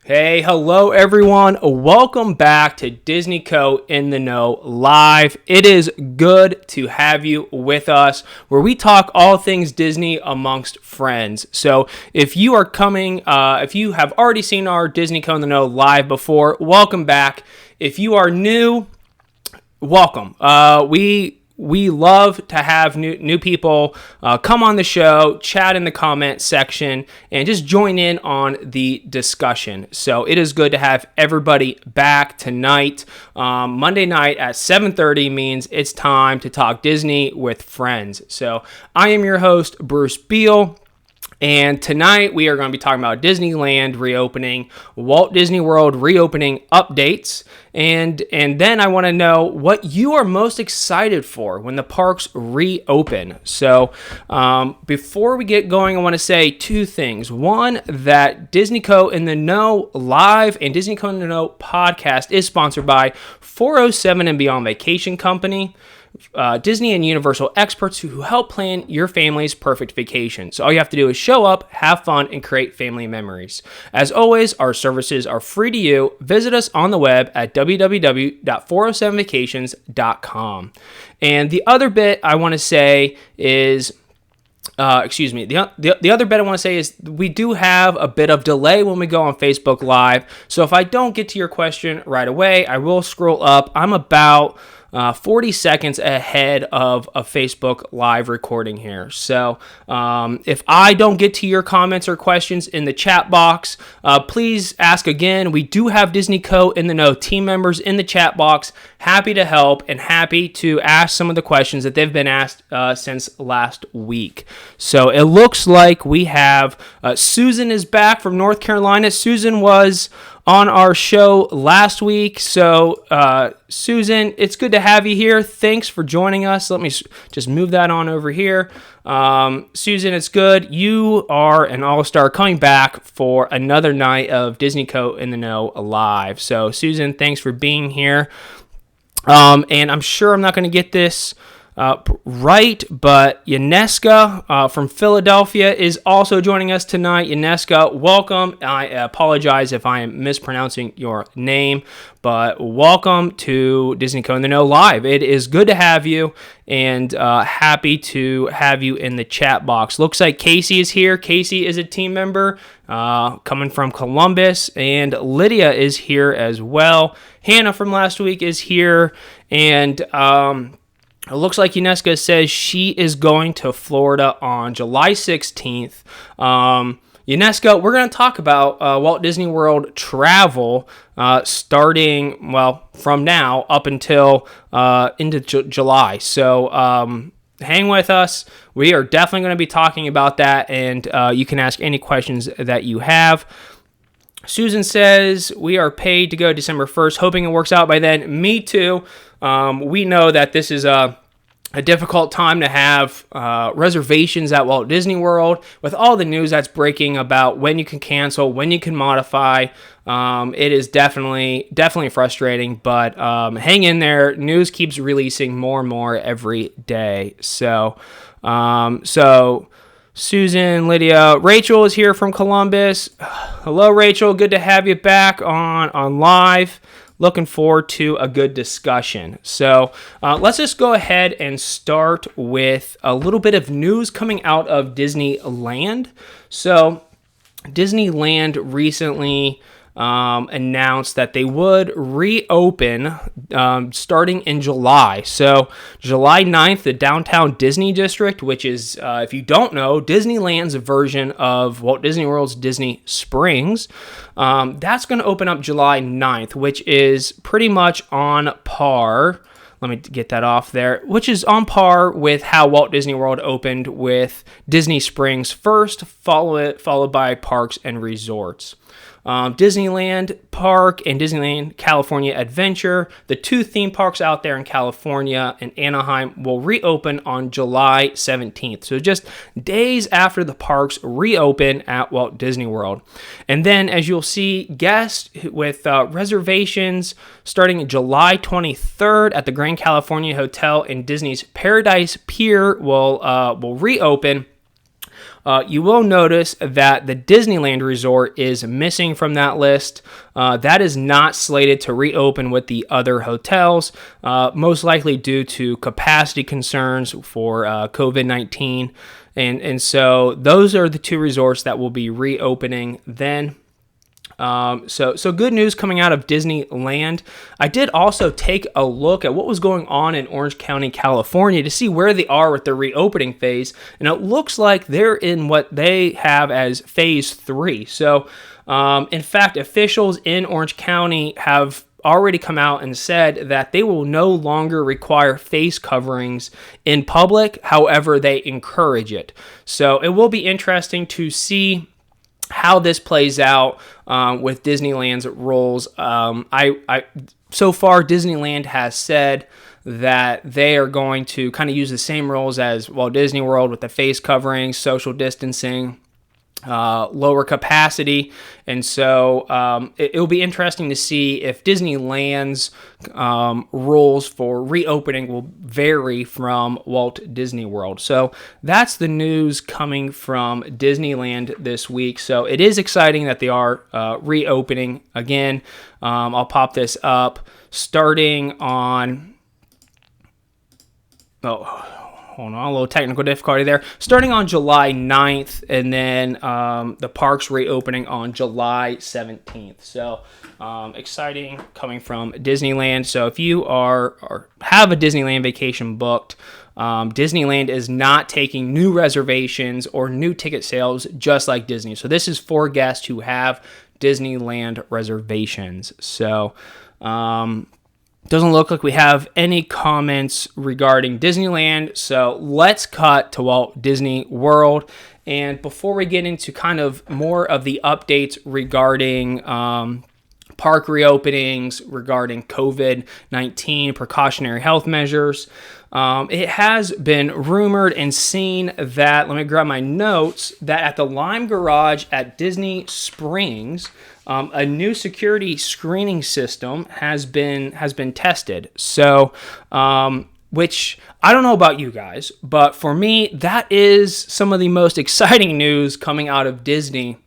Hey, hello everyone. Welcome back to Disney Co. in the Know Live. It is good to have you with us where we talk all things Disney amongst friends. So if you are if you have already seen our Disney Co. in the Know Live before, welcome back. If you are new, welcome. We love to have new people come on the show, chat in the comment section, and just join in on the discussion. So it is good to have everybody back tonight. Monday night at 7:30 means it's time to talk Disney with friends. So I am your host, Bruce Beal. And tonight we are going to be talking about Disneyland reopening, Walt Disney World reopening updates, and then I want to know what you are most excited for when the parks reopen. So before we get going, I want to say two things. One, that Disney Co. in the Know Live and Disney Co. in the Know podcast is sponsored by 407 and Beyond Vacation Company. Disney and Universal experts who help plan your family's perfect vacation. So all you have to do is show up, have fun, and create family memories. As always, our services are free to you. Visit us on the web at www.407vacations.com. And the other bit I want to say is... The other bit I want to say is we do have a bit of delay when we go on Facebook Live. So if I don't get to your question right away, I will scroll up. I'm about 40 seconds ahead of a Facebook Live recording here. So if I don't get to your comments or questions in the chat box, please ask again. We do have Disney Co. in the Know team members in the chat box, happy to help and happy to ask some of the questions that they've been asked since last week. So it looks like we have Susan is back from North Carolina. Susan was on our show last week. So, Susan, it's good to have you here. Thanks for joining us. Let me just move that on over here. Susan, it's good. You are an all-star coming back for another night of Disney Co. in the Know Live. So, Susan, thanks for being here. And I'm sure I'm not going to get this right, but Yaneska from Philadelphia is also joining us tonight. Yaneska, welcome. I apologize if I am mispronouncing your name, but welcome to Disney Co. in the Know Live. It is good to have you, and happy to have you in the chat box. Looks like Casey is here. Casey is a team member coming from Columbus, and Lydia is here as well. Hannah from last week is here, and it looks like Unesca says she is going to Florida on July 16th. Unesco, we're going to talk about Walt Disney World travel starting, from now up until into July. So hang with us. We are definitely going to be talking about that, and you can ask any questions that you have. Susan says, we are paid to go December 1st, hoping it works out by then. Me too. We know that this is a difficult time to have reservations at Walt Disney World with all the news that's breaking about when you can cancel, when you can modify. It is definitely frustrating, but hang in there. News keeps releasing more and more every day. So Susan, Lydia, Rachel is here from Columbus. Hello, Rachel. Good to have you back on live. Looking forward to a good discussion. So let's just go ahead and start with a little bit of news coming out of Disneyland. So Disneyland recently announced that they would reopen starting in July. So July 9th, the Downtown Disney District, which is, if you don't know, Disneyland's version of Walt Disney World's Disney Springs, that's going to open up July 9th, which is pretty much on par. Let me get that off there, which is on par with how Walt Disney World opened with Disney Springs first, followed by Parks and Resorts. Disneyland Park and Disneyland California Adventure, the two theme parks out there in California and Anaheim, will reopen on July 17th. So just days after the parks reopen at Walt Disney World. And then, as you'll see, guests with reservations starting July 23rd at the Grand California Hotel in Disney's Paradise Pier will reopen You will notice that the Disneyland Resort is missing from that list. That is not slated to reopen with the other hotels, most likely due to capacity concerns for COVID-19. And so those are the two resorts that will be reopening then. So good news coming out of Disneyland. I did also take a look at what was going on in Orange County, California to see where they are with the reopening phase. And it looks like they're in what they have as phase 3. So, in fact, officials in Orange County have already come out and said that they will no longer require face coverings in public. However, they encourage it. So it will be interesting to see how this plays out with Disneyland's rules. So far, Disneyland has said that they are going to kind of use the same rules as Walt Disney World with the face coverings, social distancing, lower capacity. And so it'll be interesting to see if Disneyland's rules for reopening will vary from Walt Disney World. So that's the news coming from Disneyland this week. So it is exciting that they are reopening again. I'll pop this up starting on... Hold on, a little technical difficulty there. Starting on July 9th, and then the park's reopening on July 17th. So exciting coming from Disneyland. So if you have a Disneyland vacation booked, Disneyland is not taking new reservations or new ticket sales just like Disney. So this is for guests who have Disneyland reservations. So doesn't look like we have any comments regarding Disneyland, so let's cut to Walt Disney World. And before we get into kind of more of the updates regarding park reopenings, regarding COVID-19 precautionary health measures, it has been rumored and seen that, let me grab my notes, that at the Lime Garage at Disney Springs, a new security screening system has been tested. So, which I don't know about you guys, but for me, that is some of the most exciting news coming out of Disney,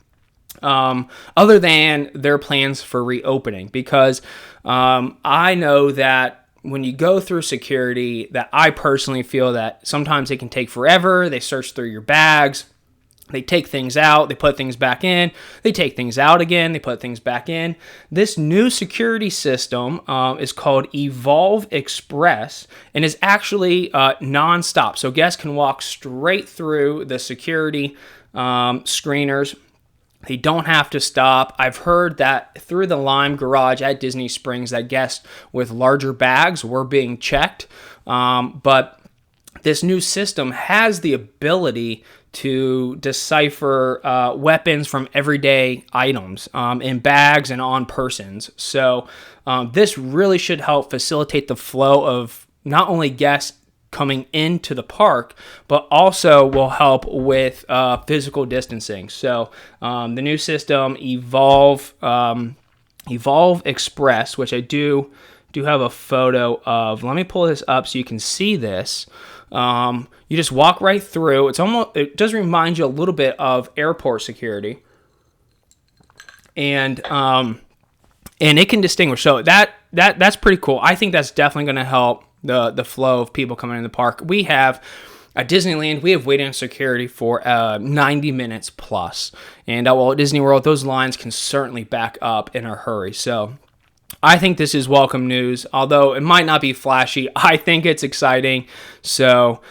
other than their plans for reopening. Because I know that when you go through security, that I personally feel that sometimes it can take forever. They search through your bags. They take things out, they put things back in, they take things out again, they put things back in. This new security system is called Evolve Express and is actually nonstop. So guests can walk straight through the security screeners. They don't have to stop. I've heard that through the Lime Garage at Disney Springs that guests with larger bags were being checked. But this new system has the ability to decipher weapons from everyday items in bags and on persons. So this really should help facilitate the flow of not only guests coming into the park, but also will help with physical distancing. So the new system, Evolve Express, which I do have a photo of. Let me pull this up so you can see this. You just walk right through. It does remind you a little bit of airport security, and it can distinguish. So that's pretty cool. I think that's definitely going to help the flow of people coming in the park. We have at Disneyland, we have waiting security for 90 minutes plus, and at Walt Disney World, those lines can certainly back up in a hurry. So I think this is welcome news, although it might not be flashy. I think it's exciting. So,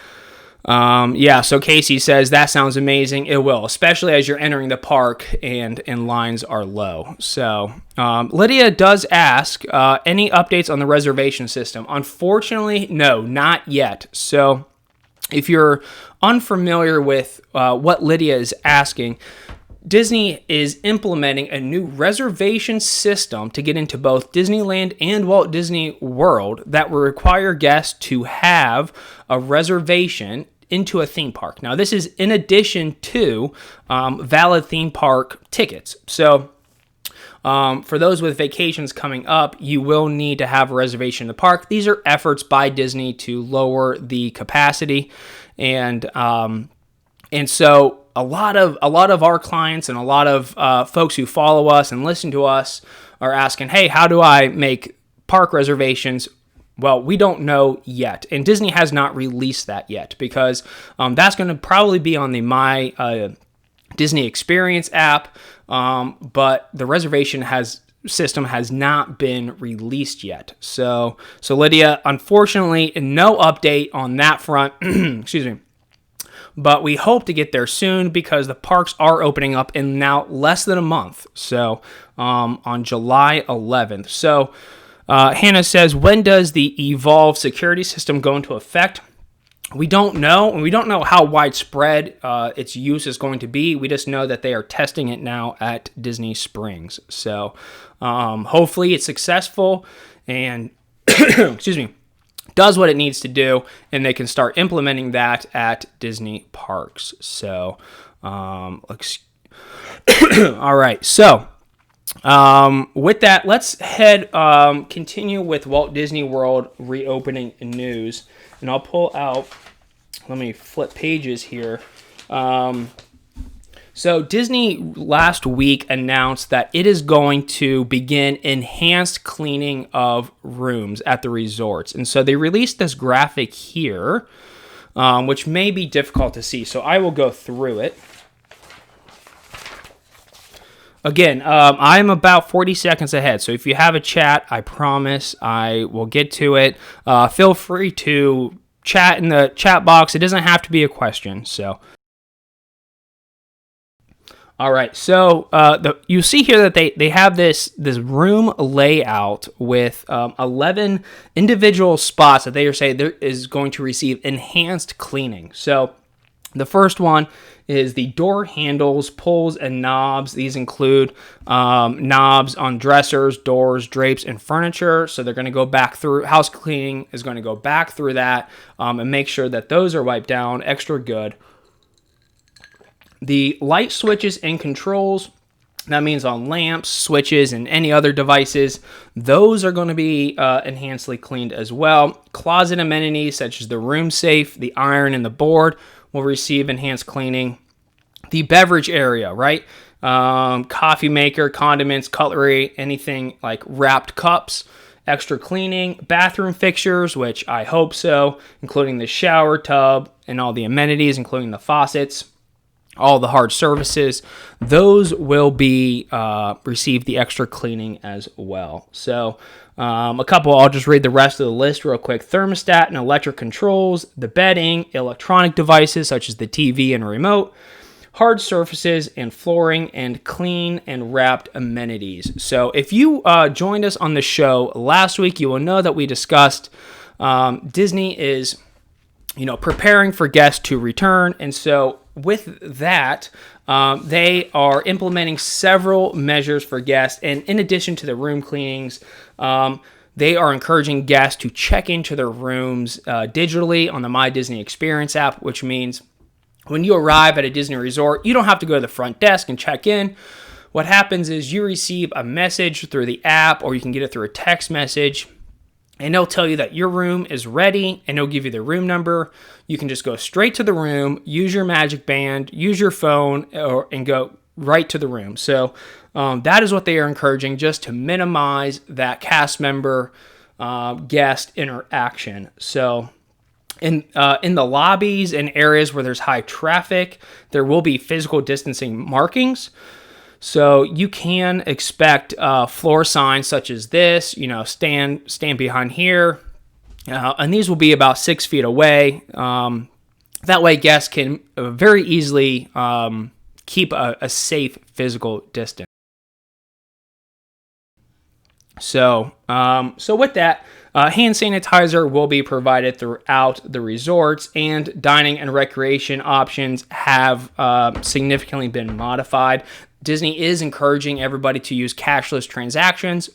so Casey says, that sounds amazing. It will, especially as you're entering the park and lines are low. So, Lydia does ask, any updates on the reservation system? Unfortunately, no, not yet. So, if you're unfamiliar with what Lydia is asking, Disney is implementing a new reservation system to get into both Disneyland and Walt Disney World that will require guests to have a reservation into a theme park. Now, this is in addition to valid theme park tickets. So, for those with vacations coming up, you will need to have a reservation in the park. These are efforts by Disney to lower the capacity, and so a lot of our clients and a lot of folks who follow us and listen to us are asking, hey, how do I make park reservations? Well, we don't know yet, and Disney has not released that yet because that's going to probably be on the My Disney Experience app, but the reservation system has not been released yet. So Lydia, unfortunately, no update on that front. Excuse me. But we hope to get there soon because the parks are opening up in now less than a month. So on July 11th. So Hannah says, when does the Evolve security system go into effect? We don't know, and we don't know how widespread its use is going to be. We just know that they are testing it now at Disney Springs. So hopefully it's successful and, excuse me, does what it needs to do, and they can start implementing that at Disney parks. So, all right. So, with that, let's continue with Walt Disney World reopening news. And I'll pull out, let me flip pages here. So Disney last week announced that it is going to begin enhanced cleaning of rooms at the resorts. And so they released this graphic here, which may be difficult to see. So I will go through it. Again, I'm about 40 seconds ahead, so if you have a chat, I promise I will get to it. Feel free to chat in the chat box. It doesn't have to be a question. So, all right. So you see here that they have this room layout with 11 individual spots that they are saying there is going to receive enhanced cleaning. So the first one is the door handles, pulls, and knobs. These include knobs on dressers, doors, drapes, and furniture. So they're going to go back through, house cleaning is going to go back through that and make sure that those are wiped down extra good. The light switches and controls, that means on lamps, switches, and any other devices, those are going to be enhancedly cleaned as well. Closet amenities such as the room safe, the iron, and the board will receive enhanced cleaning. The beverage area, right? Coffee maker, condiments, cutlery, anything like wrapped cups, extra cleaning. Bathroom fixtures, which I hope so, including the shower tub and all the amenities, including the faucets, all the hard surfaces, those will be receive the extra cleaning as well. So I'll just read the rest of the list real quick. Thermostat and electric controls, the bedding, electronic devices such as the TV and remote, hard surfaces and flooring, and clean and wrapped amenities. So if you joined us on the show last week, you will know that we discussed Disney is, preparing for guests to return. And so with that, they are implementing several measures for guests. And in addition to the room cleanings, they are encouraging guests to check into their rooms digitally on the My Disney Experience app, which means when you arrive at a Disney resort, you don't have to go to the front desk and check in. What happens is you receive a message through the app, or you can get it through a text message, and they'll tell you that your room is ready, and they'll give you the room number. You can just go straight to the room, use your magic band, use your phone, and go right to the room. So that is what they are encouraging, just to minimize that cast member guest interaction. So in the lobbies and areas where there's high traffic, there will be physical distancing markings. So you can expect floor signs such as this, stand behind here. And these will be about 6 feet away. That way guests can very easily keep a safe physical distance. So with that, hand sanitizer will be provided throughout the resorts, and dining and recreation options have significantly been modified. Disney is encouraging everybody to use cashless transactions,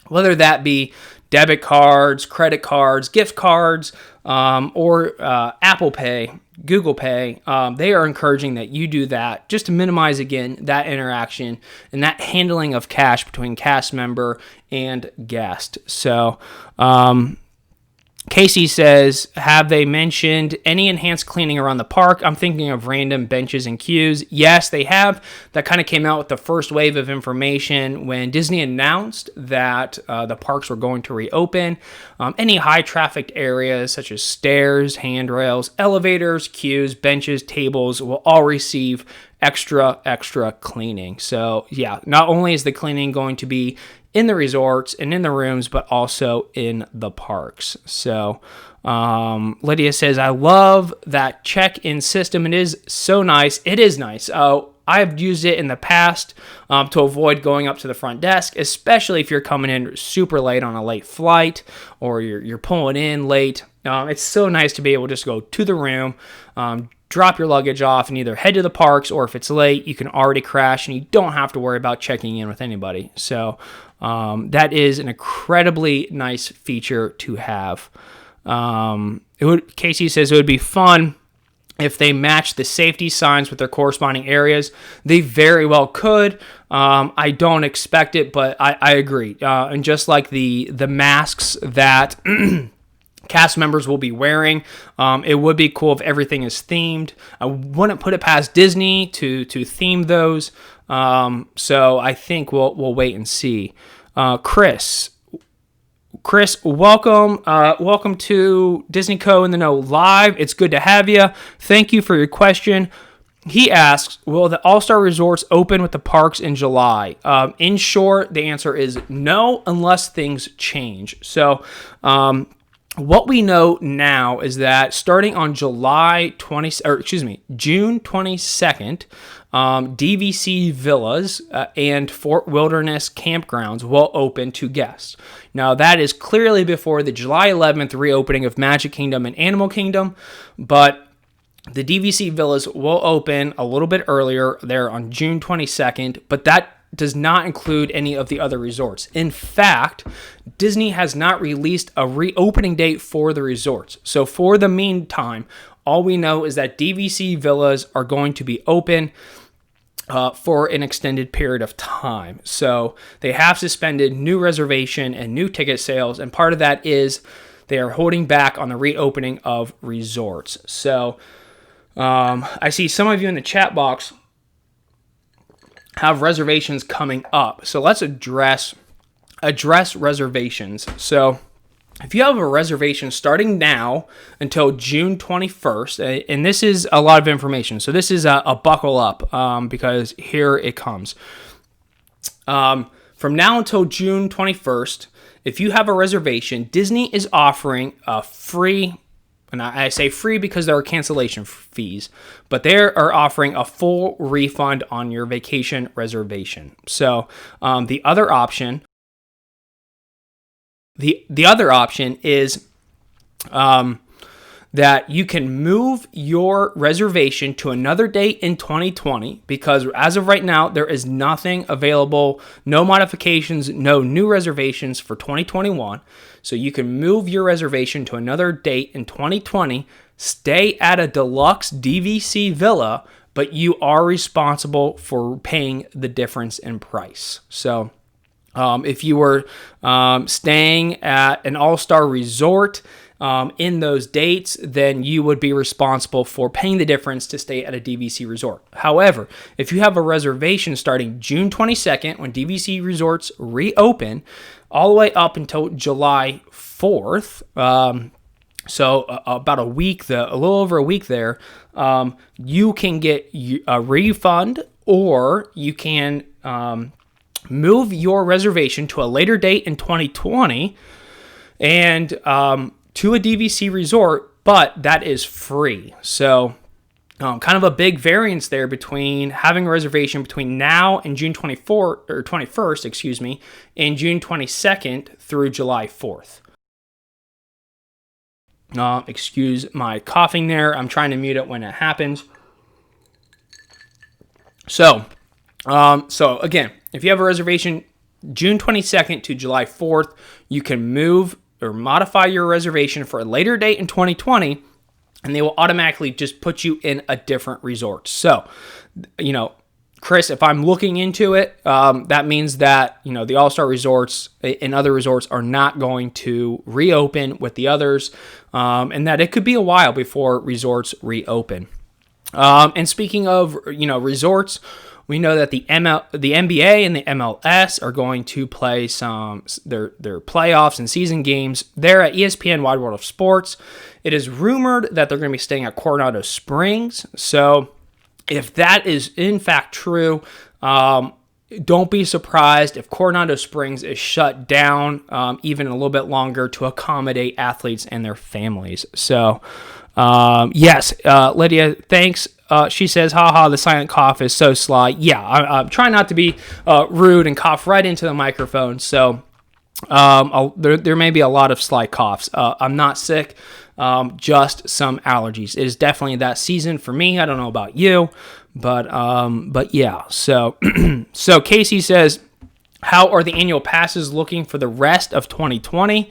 whether that be debit cards, credit cards, gift cards, or Apple Pay, Google Pay. They are encouraging that you do that just to minimize, again, that interaction and that handling of cash between cast member and guest. So Casey says, have they mentioned any enhanced cleaning around the park? I'm thinking of random benches and queues. Yes, they have. That kind of came out with the first wave of information when Disney announced that the parks were going to reopen. Any high trafficked areas such as stairs, handrails, elevators, queues, benches, tables will all receive extra cleaning. So yeah, not only is the cleaning going to be in the resorts and in the rooms, but also in the parks. So Lydia says, I love that check-in system. It is so nice. It is nice. I've used it in the past to avoid going up to the front desk, especially if you're coming in super late on a late flight or you're pulling in late. It's so nice to be able to just go to the room, drop your luggage off, and either head to the parks, or if it's late, you can already crash and you don't have to worry about checking in with anybody. So that is an incredibly nice feature to have. Casey says it would be fun if they match the safety signs with their corresponding areas. They very well could. I don't expect it, but I agree. And just like the masks that cast members will be wearing, it would be cool if everything is themed. I wouldn't put it past Disney to theme those. So I think we'll wait and see. Chris, welcome to Disney Co. in the Know Live. It's good to have you. Thank you for your question. He asks, will the All-Star Resorts open with the parks in July? In short, the answer is no, unless things change. So, what we know now is that starting on June 22nd, DVC Villas and Fort Wilderness Campgrounds will open to guests. Now, that is clearly before the July 11th reopening of Magic Kingdom and Animal Kingdom, but the DVC Villas will open a little bit earlier there on June 22nd, but that does not include any of the other resorts. In fact, Disney has not released a reopening date for the resorts. So for the meantime, all we know is that DVC Villas are going to be open for an extended period of time. So they have suspended new reservation and new ticket sales, and part of that is they are holding back on the reopening of resorts. So I see some of you in the chat box have reservations coming up. So let's address reservations. So if you have a reservation starting now until June 21st, and this is a lot of information, so this is a buckle up because here it comes. From now until June 21st, if you have a reservation, Disney is offering a free, and I say free because there are cancellation fees, but they are offering a full refund on your vacation reservation. So the other option is that you can move your reservation to another date in 2020, because as of right now, there is nothing available, no modifications, no new reservations for 2021. So you can move your reservation to another date in 2020, stay at a deluxe DVC villa, but you are responsible for paying the difference in price. So if you were staying at an all-star resort in those dates, then you would be responsible for paying the difference to stay at a DVC resort. However, if you have a reservation starting June 22nd, when DVC resorts reopen, all the way up until July 4th, so about a week, a little over a week there, you can get a refund, or you can move your reservation to a later date in 2020 and to a DVC resort, but that is free. So kind of a big variance there between having a reservation between now and June 21st, and June 22nd through July 4th. Excuse my coughing there. I'm trying to mute it when it happens. So again, if you have a reservation June 22nd to July 4th, you can move or modify your reservation for a later date in 2020, and they will automatically just put you in a different resort. So, Chris, if I'm looking into it, that means that, the All-Star resorts and other resorts are not going to reopen with the others, and that it could be a while before resorts reopen. And speaking of, resorts, we know that the NBA and the MLS are going to play their playoffs and season games there at ESPN Wide World of Sports. It is rumored that they're going to be staying at Coronado Springs. So if that is in fact true, don't be surprised if Coronado Springs is shut down even a little bit longer to accommodate athletes and their families. So, yes, Lydia, thanks. She says, haha, the silent cough is so sly. Yeah, I'm trying not to be rude and cough right into the microphone. So there may be a lot of sly coughs. I'm not sick, just some allergies. It is definitely that season for me. I don't know about you, but yeah. So, so Casey says, how are the annual passes looking for the rest of 2020?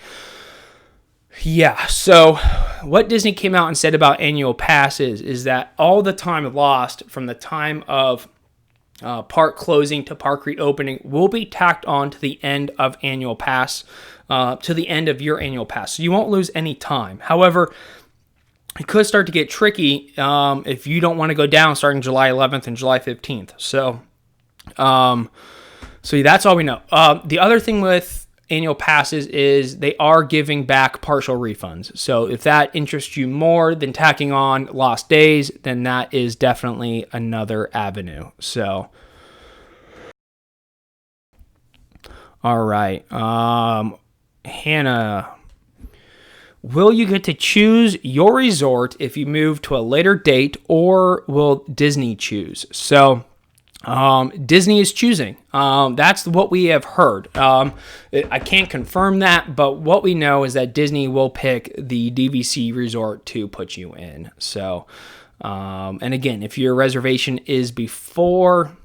Yeah, so what Disney came out and said about annual passes is that all the time lost from the time of park closing to park reopening will be tacked on to the end of annual pass, to the end of your annual pass. So you won't lose any time. However, it could start to get tricky if you don't want to go down starting July 11th and July 15th. So that's all we know. The other thing with annual passes is they are giving back partial refunds. So if that interests you more than tacking on lost days, then that is definitely another avenue. So, all right. Hannah, will you get to choose your resort if you move to a later date, or will Disney choose? So, Disney is choosing. That's what we have heard. I can't confirm that, but what we know is that Disney will pick the DVC resort to put you in. So, and again, if your reservation is before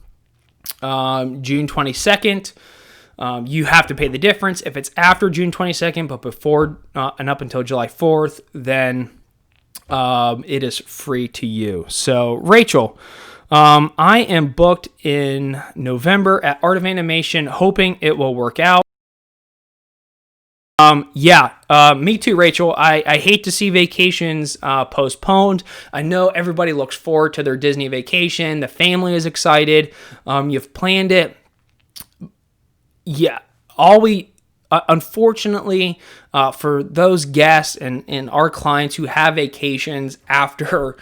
June 22nd, you have to pay the difference. If it's after June 22nd, but before and up until July 4th, then it is free to you. So, Rachel, I am booked in November at Art of Animation, hoping it will work out. Me too, Rachel. I hate to see vacations postponed. I know everybody looks forward to their Disney vacation. The family is excited. You've planned it. Yeah, unfortunately, for those guests and our clients who have vacations after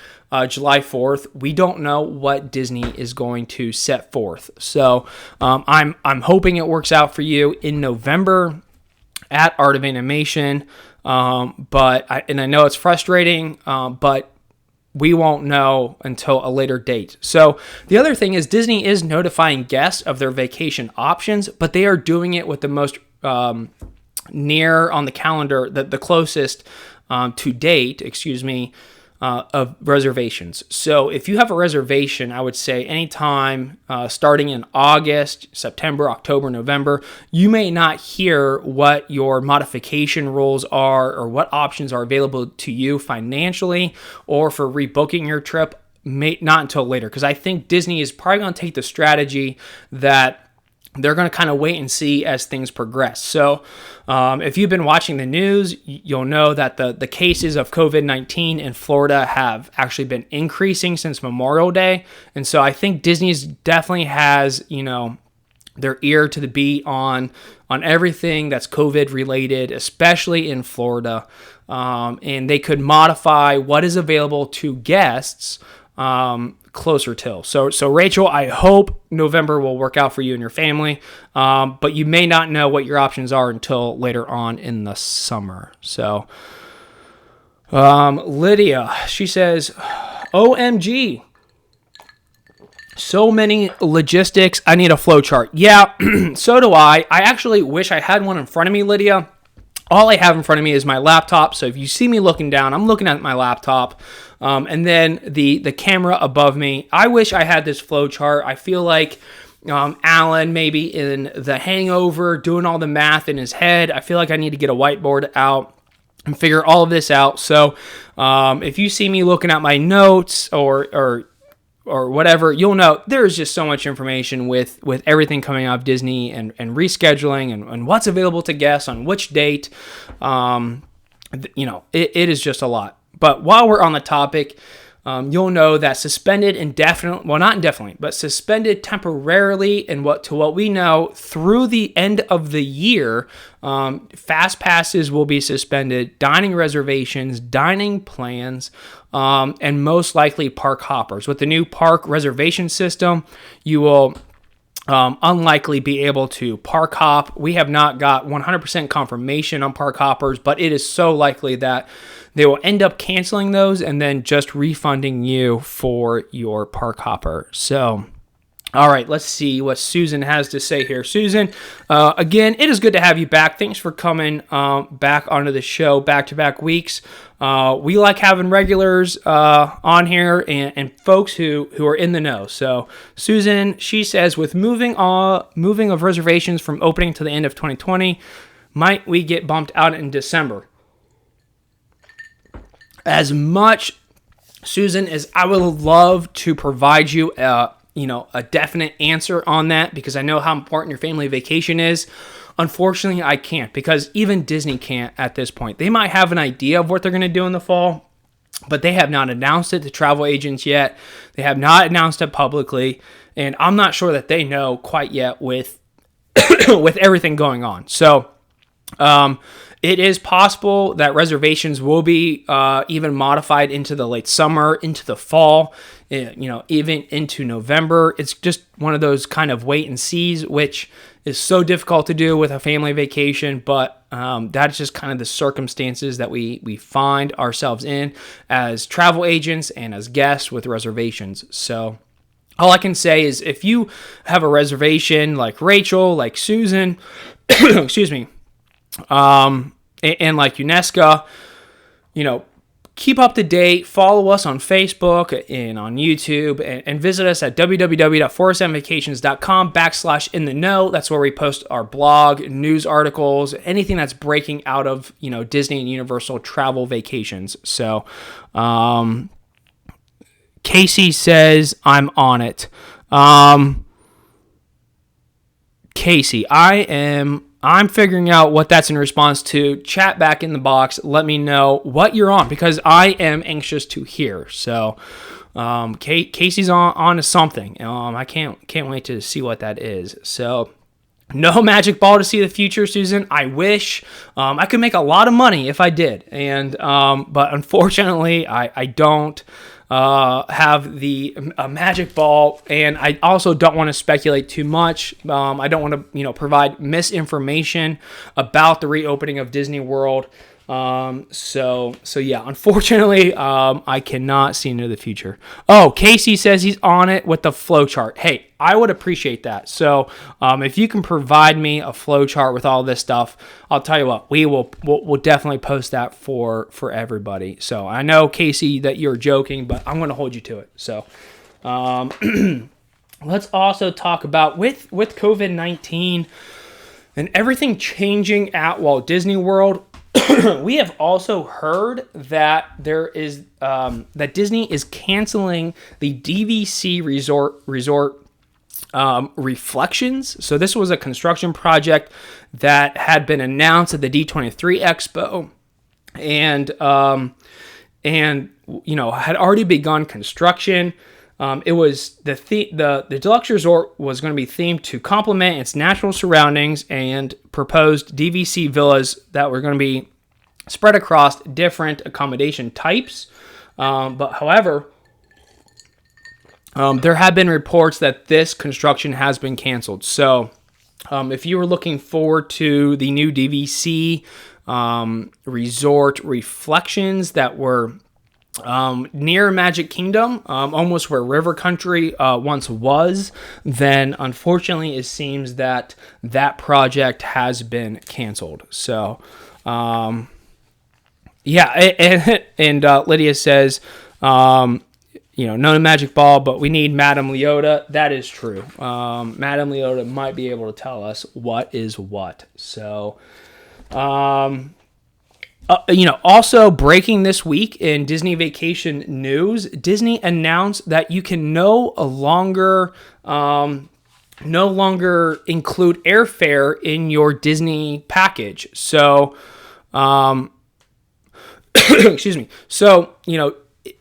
July 4th, we don't know what Disney is going to set forth. So I'm hoping it works out for you in November at Art of Animation. But I know it's frustrating, but we won't know until a later date. So the other thing is Disney is notifying guests of their vacation options, but they are doing it with the most near on the calendar, the closest to date, of reservations. So if you have a reservation, I would say anytime starting in August, September, October, November, you may not hear what your modification rules are or what options are available to you financially or for rebooking your trip, not until later. Because I think Disney is probably going to take the strategy that they're going to kind of wait and see as things progress. So if you've been watching the news, you'll know that the cases of COVID-19 in Florida have actually been increasing since Memorial Day. And so I think Disney definitely has, their ear to the beat on everything that's COVID related, especially in Florida. And they could modify what is available to guests closer till. So Rachel, I hope November will work out for you and your family, but you may not know what your options are until later on in the summer. So Lydia, she says, OMG, so many logistics. I need a flow chart. Yeah, so do I. I actually wish I had one in front of me, Lydia. All I have in front of me is my laptop. So if you see me looking down, I'm looking at my laptop. And then the camera above me. I wish I had this flow chart. I feel like Alan, maybe in The Hangover, doing all the math in his head. I feel like I need to get a whiteboard out and figure all of this out. So if you see me looking at my notes or or whatever, you'll know there's just so much information with everything coming out of Disney and rescheduling and what's available to guests on which date. It is just a lot. But while we're on the topic, you'll know that suspended indefinitely, well, not indefinitely, but suspended temporarily, and what we know through the end of the year, fast passes will be suspended, dining reservations, dining plans, and most likely park hoppers. With the new park reservation system, you will unlikely be able to park hop. We have not got 100% confirmation on park hoppers, but it is so likely that they will end up canceling those and then just refunding you for your park hopper. So, all right, let's see what Susan has to say here. Susan, again, it is good to have you back. Thanks for coming back onto the show back-to-back weeks. We like having regulars on here and folks who are in the know. So Susan, she says, with moving of reservations from opening to the end of 2020, might we get bumped out in December? As much, Susan, as I would love to provide you a definite answer on that, because I know how important your family vacation is. Unfortunately, I can't, because even Disney can't at this point. They might have an idea of what they're going to do in the fall, but they have not announced it to travel agents yet. They have not announced it publicly, and I'm not sure that they know quite yet with with everything going on. So, it is possible that reservations will be even modified into the late summer, into the fall, even into November. It's just one of those kind of wait and sees, which is so difficult to do with a family vacation, but that's just kind of the circumstances that we find ourselves in as travel agents and as guests with reservations. So all I can say is if you have a reservation like Rachel, like Susan, excuse me, and like UNESCO, keep up to date, follow us on Facebook and on YouTube, and visit us at www.407vacations.com/in-the-know. That's where we post our blog, news articles, anything that's breaking out of, Disney and Universal travel vacations. So, Casey says, I'm on it. Casey, I'm figuring out what that's in response to. Chat back in the box. Let me know what you're on, because I am anxious to hear. So, Casey's on to something. I can't wait to see what that is. So, no magic ball to see the future, Susan. I wish I could make a lot of money if I did, but unfortunately, I don't have a magic ball, and I also don't want to speculate too much. I don't want to, provide misinformation about the reopening of Disney World. So yeah, unfortunately, I cannot see into the future. Oh, Casey says he's on it with the flow chart. Hey, I would appreciate that. So, if you can provide me a flow chart with all this stuff, I'll tell you what, we'll definitely post that for everybody. So I know, Casey, that you're joking, but I'm going to hold you to it. So, let's also talk about with COVID-19 and everything changing at Walt Disney World. We have also heard that there is that Disney is canceling the DVC resort Reflections. So this was a construction project that had been announced at the D23 Expo, and had already begun construction. It was the deluxe resort was going to be themed to complement its natural surroundings and proposed DVC villas that were going to be spread across different accommodation types. However, there have been reports that this construction has been canceled. So, if you were looking forward to the new DVC resort Reflections that were near Magic Kingdom, almost where River Country once was, then unfortunately it seems that project has been canceled. So, Lydia says, no magic ball, but we need Madame Leota. That is true. Madame Leota might be able to tell us what is what. So, Also breaking this week in Disney Vacation news, Disney announced that you can no longer include airfare in your Disney package. So, excuse me. So,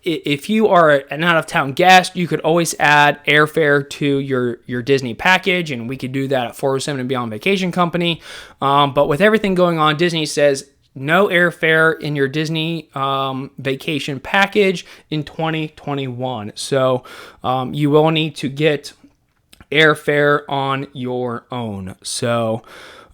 if you are an out-of-town guest, you could always add airfare to your Disney package, and we could do that at 407 and Beyond Vacation Company. But with everything going on, Disney says no airfare in your Disney vacation package in 2021. So you will need to get airfare on your own. So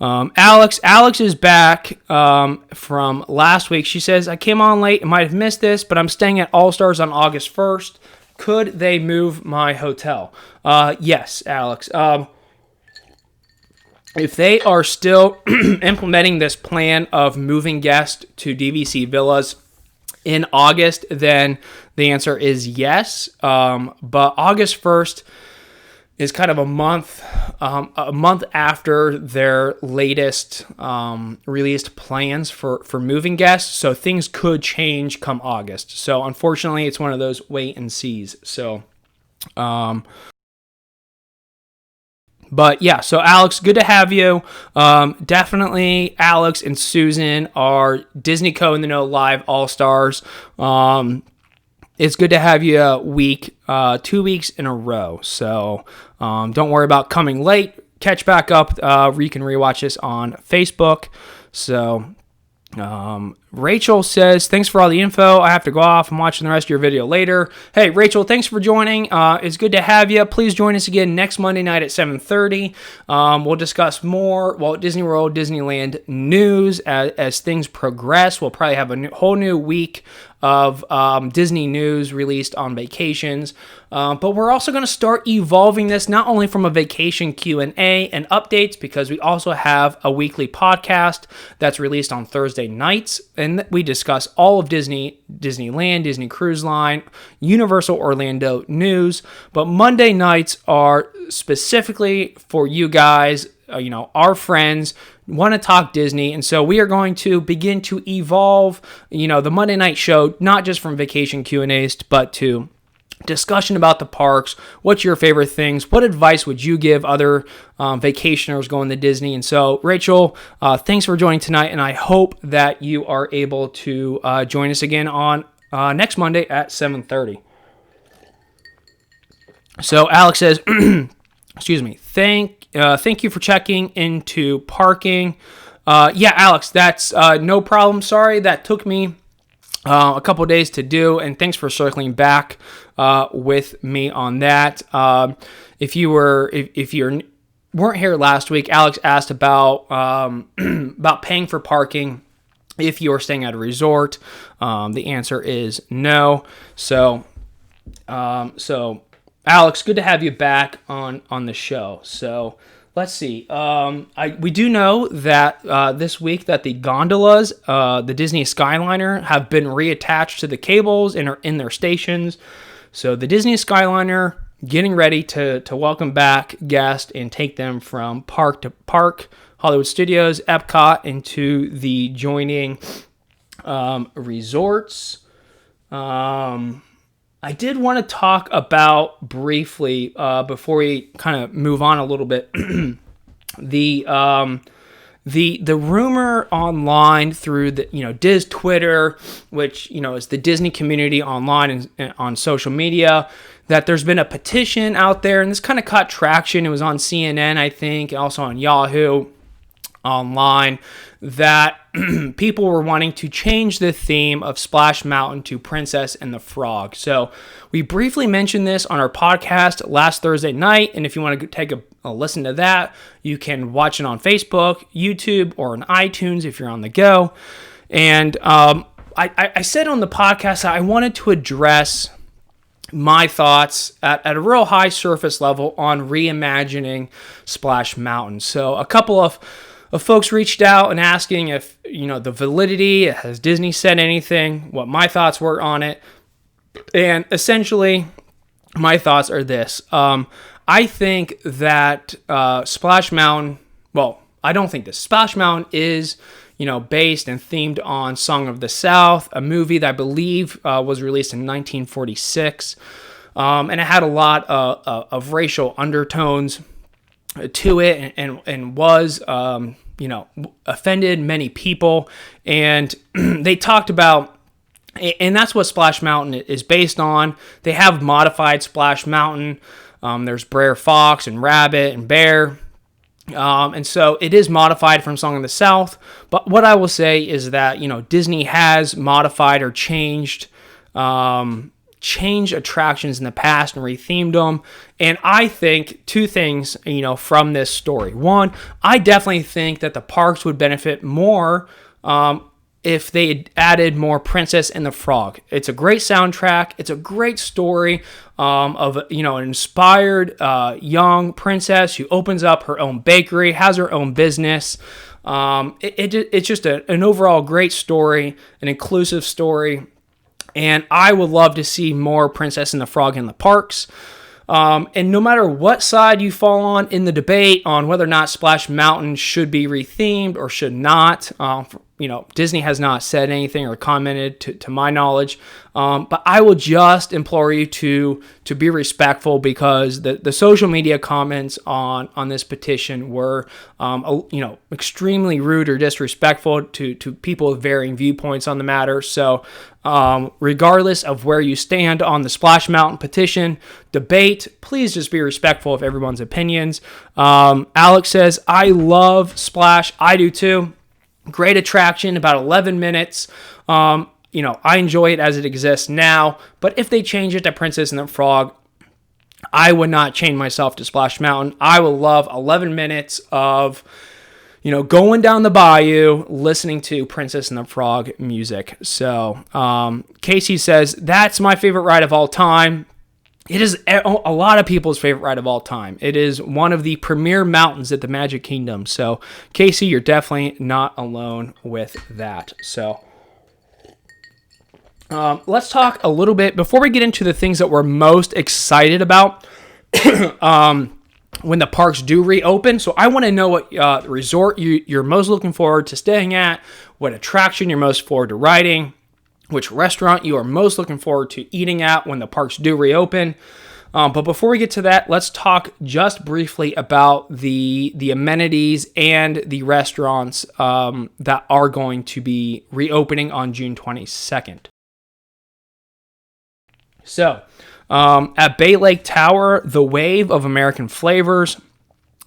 Alex is back from last week. She says, I came on late and might have missed this, but I'm staying at All Stars on August 1st. Could they move my hotel? Yes, Alex. If they are still implementing this plan of moving guests to DVC villas in August, then the answer is yes. But August 1st is kind of a month after their latest released plans for moving guests. So things could change come August. So unfortunately, it's one of those wait and sees. So, but yeah, so Alex, good to have you. Definitely Alex and Susan are Disney Co. in the Know Live All-Stars. It's good to have you 2 weeks in a row. So don't worry about coming late. Catch back up. You can rewatch this on Facebook. So Rachel says, thanks for all the info. I have to go off. I'm watching the rest of your video later. Hey, Rachel, thanks for joining. It's good to have you. Please join us again next Monday night at 7:30. We'll discuss more Walt Disney World, Disneyland news as things progress. We'll probably have a whole new week of Disney news released on vacations. But we're also going to start evolving this not only from a vacation Q&A and updates, because we also have a weekly podcast that's released on Thursday nights. And we discuss all of Disneyland, Disney Cruise Line, Universal Orlando news. But Monday nights are specifically for you guys, our friends, want to talk Disney. And so we are going to begin to evolve, the Monday night show, not just from vacation Q&As, but to discussion about the parks. What's your favorite things? What advice would you give other vacationers going to Disney? And so, Rachel, thanks for joining tonight, and I hope that you are able to join us again on next Monday at 7:30. So, Alex says, excuse me, thank you for checking into parking. Yeah, Alex, that's no problem. Sorry, that took me a couple days to do, and thanks for circling back with me on that. If you weren't here last week, Alex asked about about paying for parking if you are staying at a resort. The answer is no. So Alex, good to have you back on the show. So let's see. We do know that this week that the gondolas, the Disney Skyliner, have been reattached to the cables and are in their stations. So the Disney Skyliner getting ready to welcome back guests and take them from park to park, Hollywood Studios, Epcot, into the joining resorts. I did want to talk about briefly, before we kind of move on a little bit, the rumor online through the Diz Twitter, which is the Disney community online and on social media, that there's been a petition out there, and this kind of caught traction. It was on CNN, I think, and also on Yahoo online, that people were wanting to change the theme of Splash Mountain to Princess and the Frog. So we briefly mentioned this on our podcast last Thursday night, and if you want to take a listen to that, you can watch it on Facebook, YouTube, or on iTunes if you're on the go. And I said on the podcast that I wanted to address my thoughts at a real high surface level on reimagining Splash Mountain. So a couple of folks reached out and asking if, the validity, has Disney said anything, what my thoughts were on it. And essentially, my thoughts are this. I think that Splash Mountain, well, I don't think this. Splash Mountain is, based and themed on Song of the South, a movie that I believe was released in 1946. And it had a lot of racial undertones to it, and was offended many people. And they talked about, and that's what Splash Mountain is based on. They have modified Splash Mountain. There's Brer Fox and Rabbit and Bear. And so it is modified from Song of the South. But what I will say is that, Disney has modified or changed attractions in the past and rethemed them. And I think two things, from this story. One, I definitely think that the parks would benefit more if they had added more Princess and the Frog. It's a great soundtrack. It's a great story of an inspired young princess who opens up her own bakery, has her own business. It's just an overall great story, an inclusive story. And I would love to see more Princess and the Frog in the parks. And no matter what side you fall on in the debate on whether or not Splash Mountain should be rethemed or should not, Disney has not said anything or commented to my knowledge. But I will just implore you to be respectful, because the social media comments on this petition were, extremely rude or disrespectful to people with varying viewpoints on the matter. So, regardless of where you stand on the Splash Mountain petition debate, please just be respectful of everyone's opinions. Alex says, I love Splash. I do too. Great attraction, about 11 minutes. I enjoy it as it exists now, but if they change it to Princess and the Frog, I would not chain myself to Splash Mountain. I will love 11 minutes of, going down the bayou, listening to Princess and the Frog music. So, Casey says, that's my favorite ride of all time. It is a lot of people's favorite ride of all time. It is one of the premier mountains at the Magic Kingdom. So, Casey, you're definitely not alone with that. So, let's talk a little bit, before we get into the things that we're most excited about when the parks do reopen. So, I want to know what resort you're most looking forward to staying at, what attraction you're most forward to riding, which restaurant you are most looking forward to eating at when the parks do reopen. But before we get to that, let's talk just briefly about the amenities and the restaurants that are going to be reopening on June 22nd. So, at Bay Lake Tower, the Wave of American Flavors,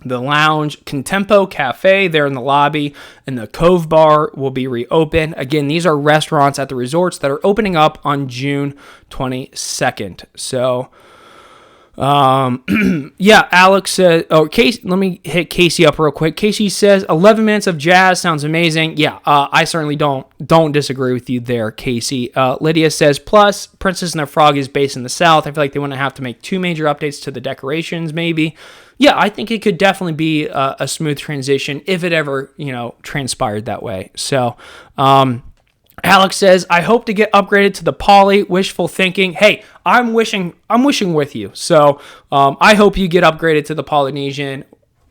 the Lounge, Contempo Cafe there in the lobby, and the Cove Bar will be reopened. Again, these are restaurants at the resorts that are opening up on June 22nd. So, Alex says, Casey, let me hit Casey up real quick. Casey says, 11 minutes of jazz sounds amazing. Yeah, I certainly don't disagree with you there, Casey. Lydia says, plus, Princess and the Frog is based in the South. I feel like they want to have to make two major updates to the decorations, maybe. Yeah, I think it could definitely be a smooth transition if it ever, transpired that way. So, Alex says, I hope to get upgraded to the Poly. Wishful thinking. Hey, I'm wishing with you. So, I hope you get upgraded to the Polynesian.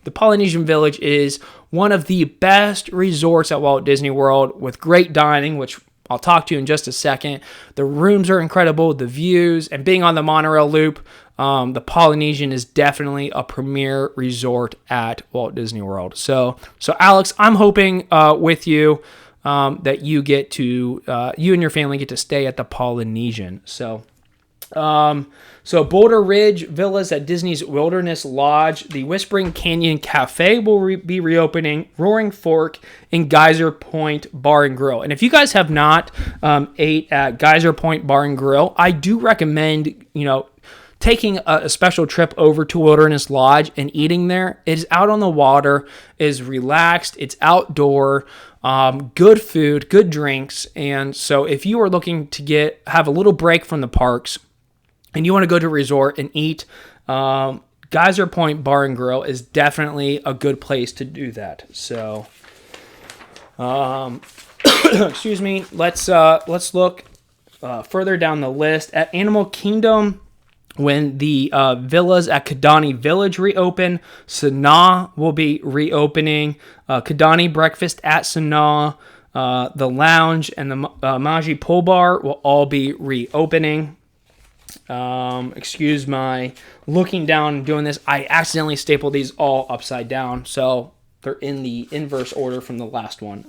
The Polynesian Village is one of the best resorts at Walt Disney World, with great dining, which I'll talk to you in just a second. The rooms are incredible, the views, and being on the monorail loop, the Polynesian is definitely a premier resort at Walt Disney World. So Alex, I'm hoping with you that you get to, you and your family get to stay at the Polynesian. So Boulder Ridge Villas at Disney's Wilderness Lodge, the Whispering Canyon Cafe will be reopening, Roaring Fork, and Geyser Point Bar and Grill. And if you guys have not ate at Geyser Point Bar and Grill, I do recommend, taking a special trip over to Wilderness Lodge and eating there. It is out on the water, is relaxed, it's outdoor, good food, good drinks. And so if you are looking to have a little break from the parks and you want to go to a resort and eat, Geyser Point Bar and Grill is definitely a good place to do that. So, excuse me. Let's look further down the list at Animal Kingdom. when the villas at Kidani Village reopen. Sanaa will be reopening. Kidani Breakfast at Sanaa, the lounge, and the Maji Pool Bar will all be reopening. Excuse my looking down and doing this. I accidentally stapled these all upside down, so they're in the inverse order from the last one.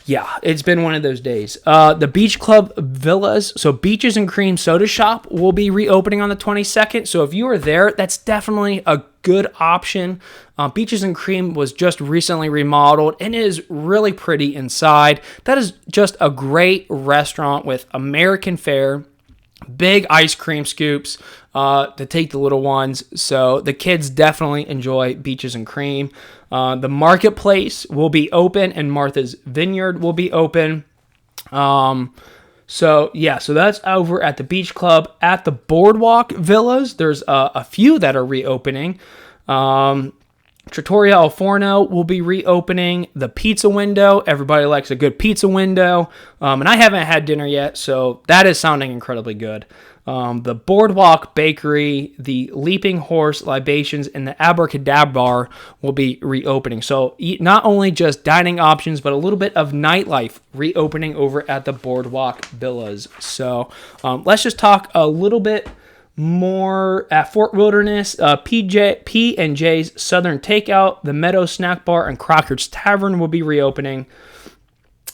Yeah, it's been one of those days. The Beach Club Villas, so Beaches and Cream Soda Shop will be reopening on the 22nd. So if you are there, that's definitely a good option. Beaches and Cream was just recently remodeled and is really pretty inside. That is just a great restaurant with American fare, big ice cream scoops to take the little ones. So the kids definitely enjoy Beaches and Cream. The Marketplace will be open and Martha's Vineyard will be open. So that's over at the Beach Club. At the Boardwalk Villas, there's a few that are reopening. Trattoria Al Forno will be reopening. The Pizza Window, everybody likes a good pizza window. And I haven't had dinner yet, so that is sounding incredibly good. The Boardwalk Bakery, the Leaping Horse Libations, and the Abracadabra Bar will be reopening. So not only just dining options, but a little bit of nightlife reopening over at the Boardwalk Villas. So let's just talk a little bit more at Fort Wilderness. P&J's Southern Takeout, the Meadow Snack Bar, and Crocker's Tavern will be reopening.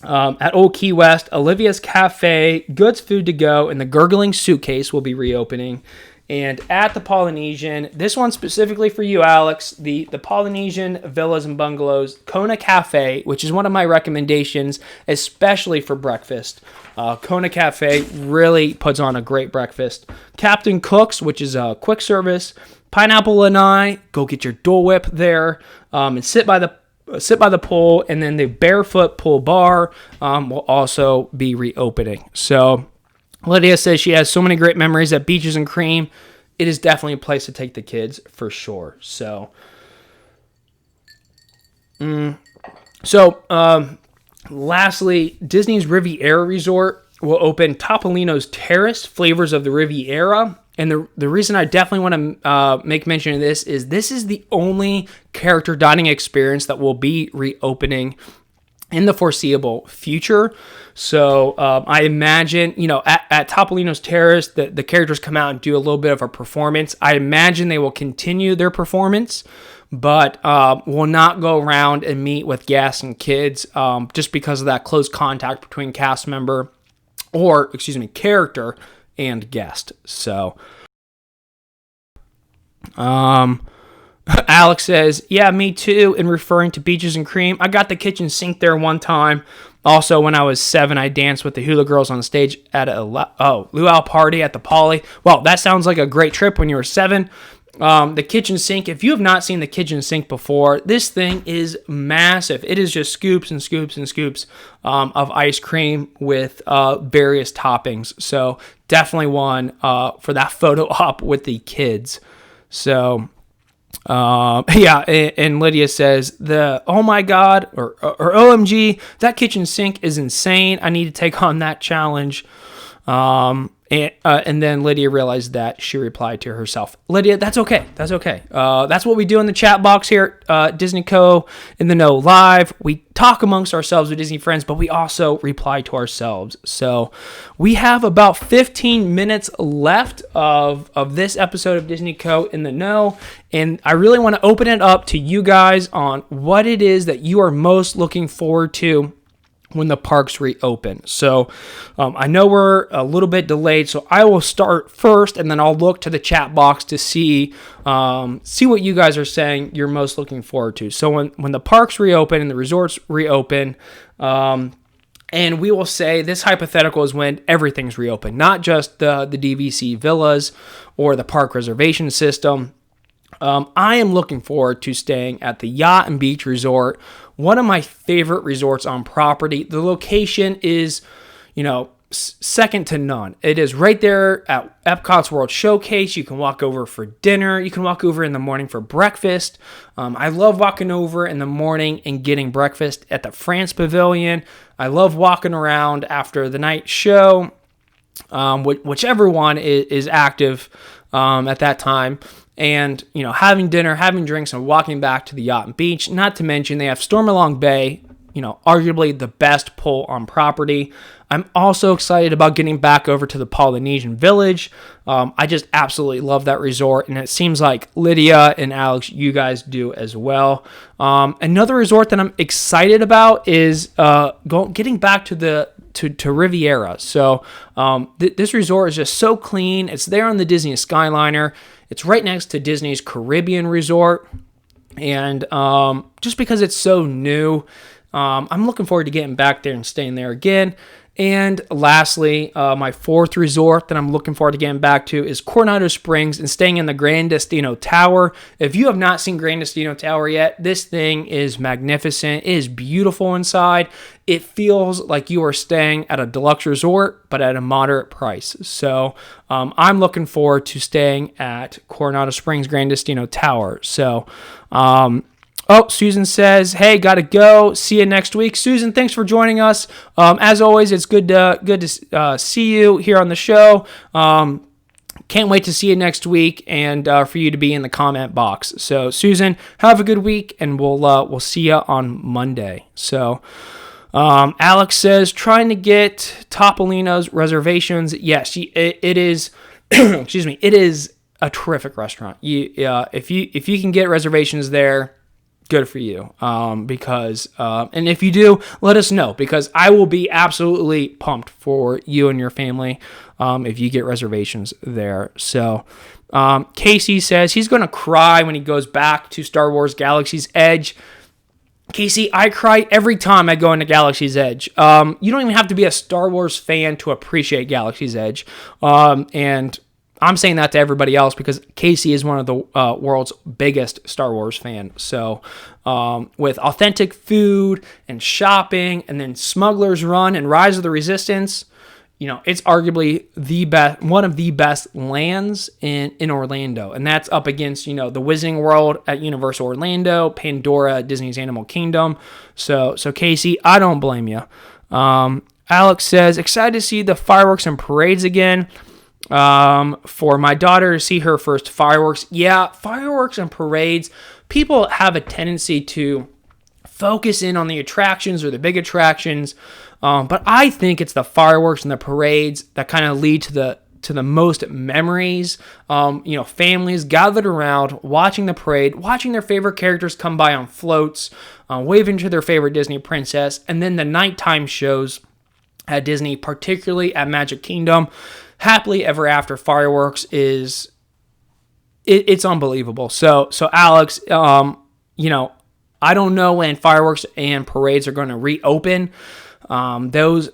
At Old Key West, Olivia's Cafe, Goods Food to Go, and the Gurgling Suitcase will be reopening. And at the Polynesian, this one specifically for you, Alex, the Polynesian Villas and Bungalows, Kona Cafe, which is one of my recommendations, especially for breakfast. Kona Cafe really puts on a great breakfast. Captain Cook's, which is a quick service. Pineapple Lanai, go get your Dole Whip there and sit by the pool, and then the Barefoot Pool Bar will also be reopening. So Lydia says she has so many great memories at Beaches and Cream. It is definitely a place to take the kids for sure. So, lastly, Disney's Riviera Resort will open Topolino's Terrace, Flavors of the Riviera. And the reason I definitely want to make mention of this is the only character dining experience that will be reopening in the foreseeable future. So I imagine, at Topolino's Terrace, the characters come out and do a little bit of a performance. I imagine they will continue their performance, but will not go around and meet with guests and kids just because of that close contact between character and guest. So, Alex says, yeah, me too, in referring to Beaches and Cream. I got the kitchen sink there one time. Also, when I was 7, I danced with the hula girls on stage at a luau party at the Poly. Well, that sounds like a great trip when you were 7. The kitchen sink, if you have not seen the kitchen sink before, this thing is massive. It is just scoops and scoops and scoops of ice cream with various toppings. So definitely one for that photo op with the kids. So and Lydia says oh my God or OMG, that kitchen sink is insane. I need to take on that challenge. And then Lydia realized that she replied to herself. Lydia, that's okay. That's okay. That's what we do in the chat box here at Disney Co. in the Know Live. We talk amongst ourselves with Disney friends, but we also reply to ourselves. So we have about 15 minutes left of this episode of Disney Co. in the Know. And I really want to open it up to you guys on what it is that you are most looking forward to when the parks reopen. So I know we're a little bit delayed, so I will start first, and then I'll look to the chat box to see what you guys are saying you're most looking forward to. So when the parks reopen and the resorts reopen, and we will say this hypothetical is when everything's reopened, not just the DVC villas or the park reservation system. I am looking forward to staying at the Yacht and Beach Resort, one of my favorite resorts on property. The location is, second to none. It is right there at Epcot's World Showcase. You can walk over for dinner. You can walk over in the morning for breakfast. I love walking over in the morning and getting breakfast at the France Pavilion. I love walking around after the night show, whichever one is active at that time. And, having dinner, having drinks, and walking back to the yacht and beach. Not to mention they have Stormalong Bay, arguably the best pool on property. I'm also excited about getting back over to the Polynesian Village. I just absolutely love that resort, and it seems like Lydia and Alex, you guys do as well. Another resort that I'm excited about is getting back to Riviera. So this resort is just so clean. It's there on the Disney Skyliner. It's right next to Disney's Caribbean Resort, and just because it's so new, I'm looking forward to getting back there and staying there again. And lastly, my fourth resort that I'm looking forward to getting back to is Coronado Springs and staying in the Gran Destino Tower. If you have not seen Gran Destino Tower yet, this thing is magnificent. It is beautiful inside. It feels like you are staying at a deluxe resort, but at a moderate price. So I'm looking forward to staying at Coronado Springs Gran Destino Tower. So, Susan says, hey, gotta go. See you next week. Susan, thanks for joining us. As always, it's good to see you here on the show. Can't wait to see you next week and for you to be in the comment box. So, Susan, have a good week, and we'll see you on Monday. So, Alex says, trying to get Topolino's reservations. Yes, it is. Excuse me. It is a terrific restaurant. If you can get reservations there, good for you. Because and if you do, let us know, because I will be absolutely pumped for you and your family if you get reservations there. So Casey says he's going to cry when he goes back to Star Wars Galaxy's Edge. Casey, I cry every time I go into Galaxy's Edge. You don't even have to be a Star Wars fan to appreciate Galaxy's Edge. And I'm saying that to everybody else because Casey is one of the world's biggest Star Wars fan. So with authentic food and shopping and then Smuggler's Run and Rise of the Resistance, it's arguably one of the best lands in Orlando. And that's up against, the Wizarding World at Universal Orlando, Pandora at Disney's Animal Kingdom. So Casey, I don't blame you. Alex says, excited to see the fireworks and parades again. For my daughter to see her first fireworks. Yeah, fireworks and parades, people have a tendency to focus in on the attractions or the big attractions, but I think it's the fireworks and the parades that kind of lead to the most memories. Families gathered around, watching the parade, watching their favorite characters come by on floats, waving to their favorite Disney princess, and then the nighttime shows at Disney, particularly at Magic Kingdom. Happily Ever After fireworks it's unbelievable. So Alex, I don't know when fireworks and parades are going to reopen. Those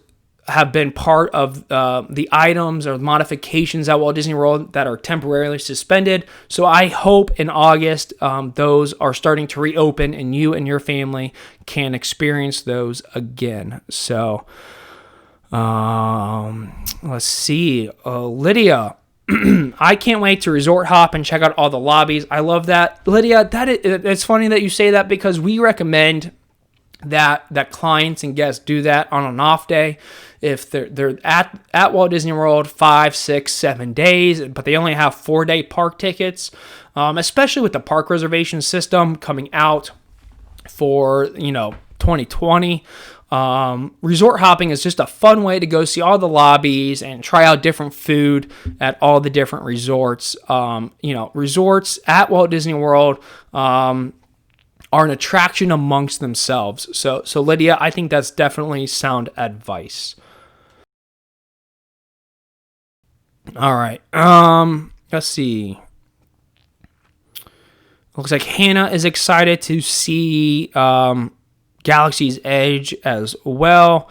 have been part of the items or modifications at Walt Disney World that are temporarily suspended. So I hope in August those are starting to reopen and you and your family can experience those again. So let's see. Lydia, I can't wait to resort hop and check out all the lobbies. I love that. Lydia, it's funny that you say that because we recommend that clients and guests do that on an off day. If they're at Walt Disney World 5, 6, 7 days, but they only have 4-day park tickets, especially with the park reservation system coming out for 2020. Resort hopping is just a fun way to go see all the lobbies and try out different food at all the different resorts. Resorts at Walt Disney World are an attraction amongst themselves. So Lydia, I think that's definitely sound advice. All right. Let's see. Looks like Hannah is excited to see Galaxy's Edge as well.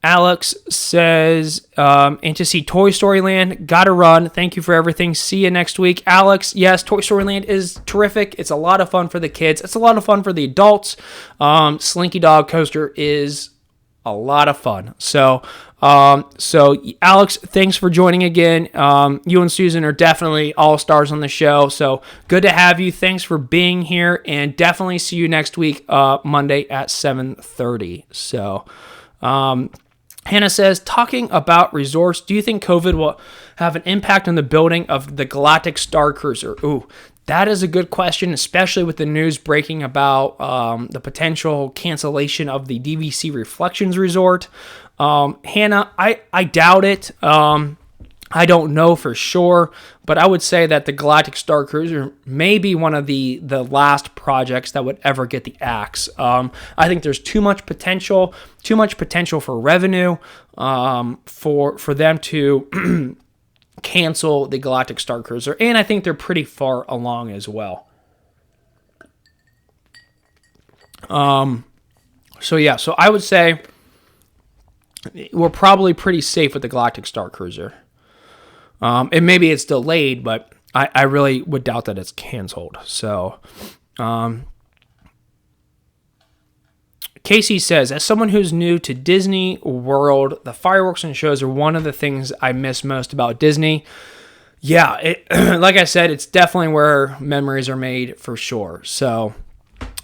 Alex says, and to see Toy Story Land, gotta run. Thank you for everything. See you next week. Alex, yes, Toy Story Land is terrific. It's a lot of fun for the kids. It's a lot of fun for the adults. Slinky Dog Coaster is a lot of fun. So Alex, thanks for joining again. You and Susan are definitely all stars on the show. So good to have you. Thanks for being here, and definitely see you next week, Monday at 7:30. So, Hannah says, talking about resorts, do you think COVID will have an impact on the building of the Galactic Star Cruiser? Ooh, that is a good question, especially with the news breaking about the potential cancellation of the DVC Reflections Resort. Hannah, I doubt it. I don't know for sure, but I would say that the Galactic Star Cruiser may be one of the last projects that would ever get the axe. I think there's too much potential for revenue for them to cancel the Galactic Star Cruiser, and I think they're pretty far along as well. So I would say we're probably pretty safe with the Galactic Star Cruiser. And maybe it's delayed, but I really would doubt that it's canceled. So, Casey says, as someone who's new to Disney World, the fireworks and shows are one of the things I miss most about Disney. Yeah, like I said, it's definitely where memories are made for sure. So,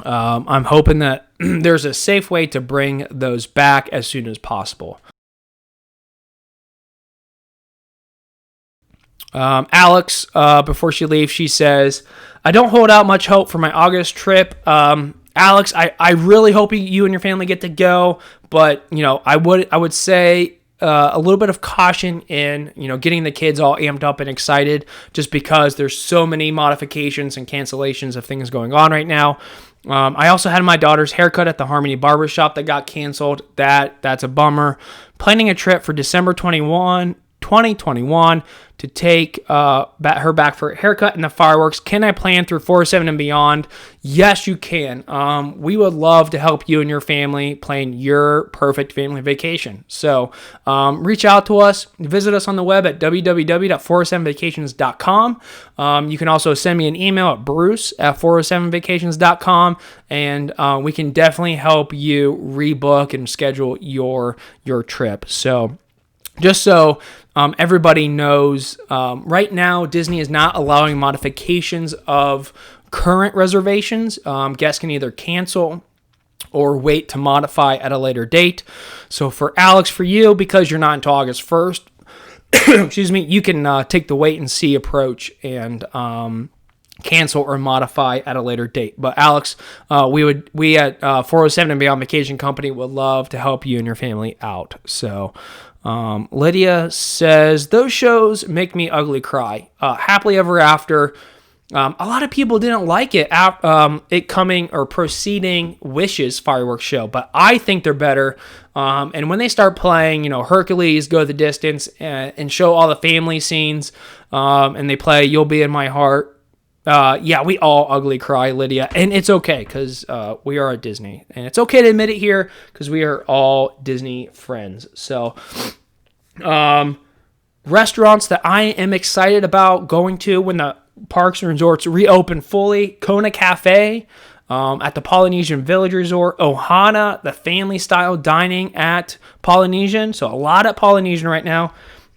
I'm hoping that there's a safe way to bring those back as soon as possible. Alex, before she leaves, she says, I don't hold out much hope for my August trip. Alex, I really hope you and your family get to go, but I would say a little bit of caution in getting the kids all amped up and excited, just because there's so many modifications and cancellations of things going on right now. I also had my daughter's haircut at the Harmony Barbershop that got canceled. That's a bummer. Planning a trip for December 2021 to take her back for a haircut and the fireworks. Can I plan through 407 and beyond? Yes, you can. We would love to help you and your family plan your perfect family vacation. So reach out to us. Visit us on the web at www.407vacations.com. You can also send me an email at bruce@407vacations.com, and we can definitely help you rebook and schedule your trip. So just so everybody knows, right now Disney is not allowing modifications of current reservations. Guests can either cancel or wait to modify at a later date. So for Alex, for you, because you're not until August 1st, excuse me, you can take the wait and see approach and cancel or modify at a later date. But Alex, we at 407 and Beyond Vacation Company would love to help you and your family out. So Lydia says, those shows make me ugly cry. Happily Ever After. A lot of people didn't like it, it coming or preceding Wish's fireworks show, but I think they're better. And when they start playing, Hercules, Go the Distance, and show all the family scenes, and they play You'll Be in My Heart. We all ugly cry, Lydia, and it's okay because we are at Disney, and it's okay to admit it here because we are all Disney friends. So, restaurants that I am excited about going to when the parks and resorts reopen fully: Kona Cafe at the Polynesian Village Resort, Ohana, the family style dining at Polynesian. So a lot at Polynesian right now.